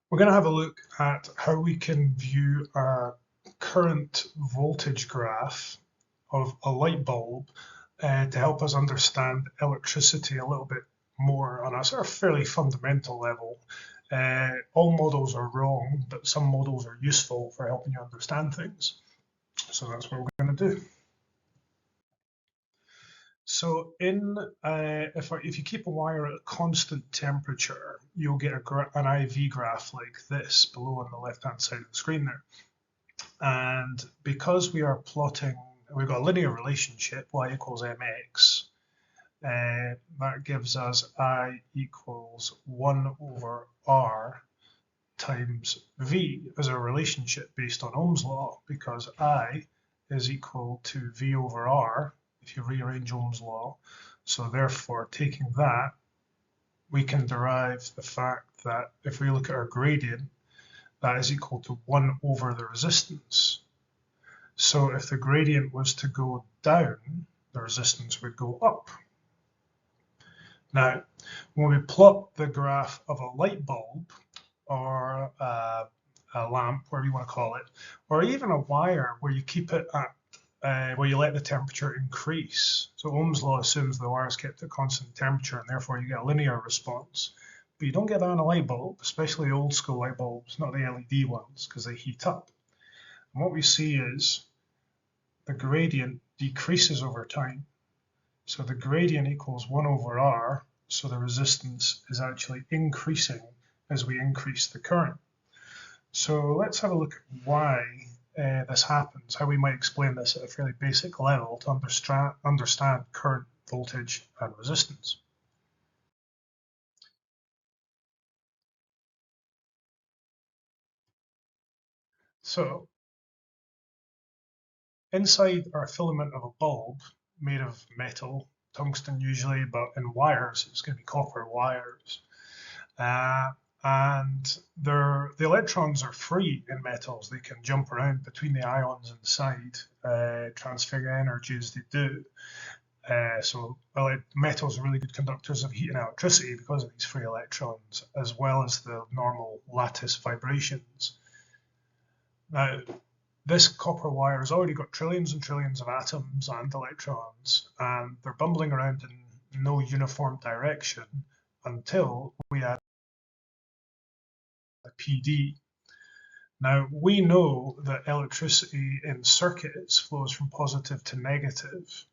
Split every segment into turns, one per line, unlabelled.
We're going to have a look at how we can view a current voltage graph of a light bulb to help us understand electricity a little bit more on a sort of fairly fundamental level. All models are wrong, but some models are useful for helping you understand things. So that's what we're going to do. So if you keep a wire at a constant temperature, you'll get an IV graph like this below on the left-hand side of the screen there. And because we are plotting, we've got a linear relationship, y equals mx, that gives us I equals 1 over r times v as a relationship based on Ohm's law, because I is equal to v over r if you rearrange Ohm's law. So therefore, taking that, we can derive the fact that if we look at our gradient, that is equal to 1 over the resistance. So if the gradient was to go down, the resistance would go up. Now, when we plot the graph of a light bulb or a lamp, whatever you want to call it, or even a wire where you keep it at where you let the temperature increase. So Ohm's law assumes the wire is kept at constant temperature, and therefore you get a linear response. But you don't get that in a light bulb, especially old school light bulbs, not the LED ones, because they heat up. And what we see is the gradient decreases over time. So the gradient equals 1 over r, so the resistance is actually increasing as we increase the current. So let's have a look at why this happens, how we might explain this at a fairly basic level to understand current, voltage, and resistance. So inside our filament of a bulb, made of metal, tungsten usually, but in wires, it's going to be copper wires. And the electrons are free in metals. They can jump around between the ions inside, transferring energy as they do. So metals are really good conductors of heat and electricity because of these free electrons, as well as the normal lattice vibrations. Now, this copper wire has already got trillions and trillions of atoms and electrons, and they're bumbling around in no uniform direction until we add a PD. Now, we know that electricity in circuits flows from positive to negative.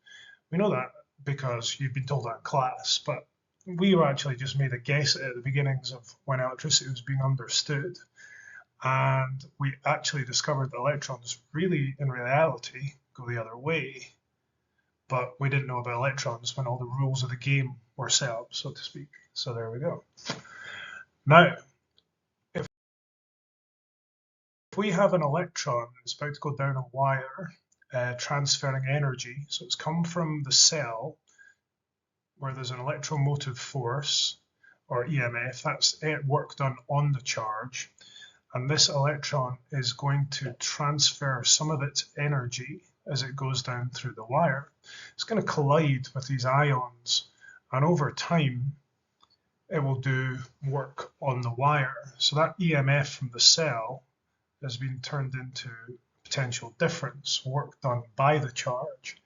We know that because you've been told that in class, but we actually just made a guess at the beginnings of when electricity was being understood. And we actually discovered that electrons really, in reality, go the other way. But we didn't know about electrons when all the rules of the game were set up, so to speak. So there we go. Now, if we have an electron that's about to go down a wire, transferring energy, so it's come from the cell where there's an electromotive force, or EMF, that's work done on the charge, and this electron is going to transfer some of its energy as it goes down through the wire. It's going to collide with these ions, and over time it will do work on the wire. So that EMF from the cell has been turned into potential difference, work done by the charge.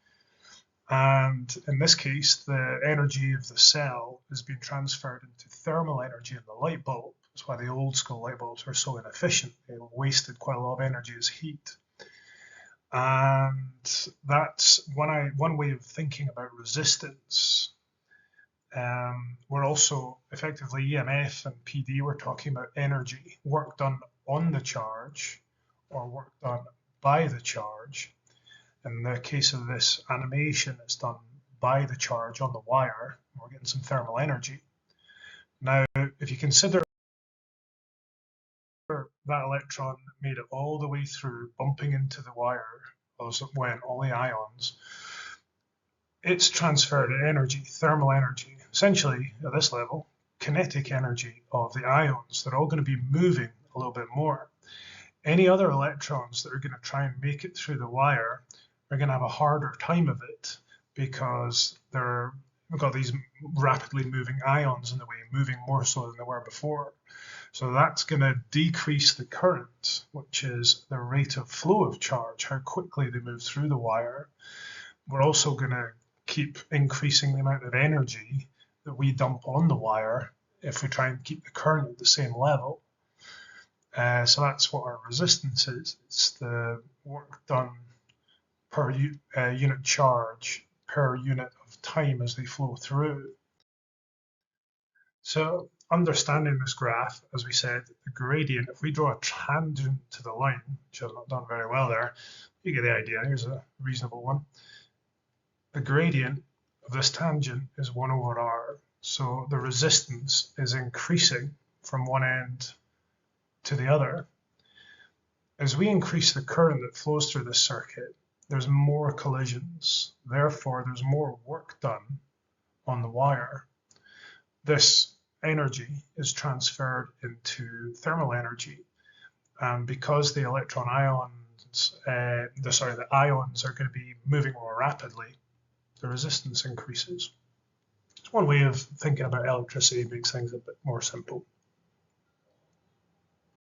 And in this case, the energy of the cell has been transferred into thermal energy in the light bulb. That's why the old school light bulbs were so inefficient. They wasted quite a lot of energy as heat. And that's one way of thinking about resistance. We're also effectively EMF and PD, we're talking about energy, work done on the charge or work done by the charge. In the case of this animation, it's done by the charge on the wire. We're getting some thermal energy. Now, if you consider that electron made it all the way through, bumping into the wire as it went, all the ions, it's transferred energy, thermal energy, essentially at this level, kinetic energy of the ions. They're all going to be moving a little bit more. Any other electrons that are going to try and make it through the wire are going to have a harder time of it because we've got these rapidly moving ions in the way, moving more so than they were before. So that's going to decrease the current, which is the rate of flow of charge, how quickly they move through the wire. We're also going to keep increasing the amount of energy that we dump on the wire if we try and keep the current at the same level. So that's what our resistance is. It's the work done per unit charge per unit of time as they flow through. So understanding this graph, as we said, the gradient, if we draw a tangent to the line, which I've not done very well there, you get the idea. Here's a reasonable one. The gradient of this tangent is 1 over r. So the resistance is increasing from one end to the other. As we increase the current that flows through this circuit, there's more collisions. Therefore, there's more work done on the wire. This energy is transferred into thermal energy. Because the the ions are going to be moving more rapidly, the resistance increases. It's one way of thinking about electricity, makes things a bit more simple.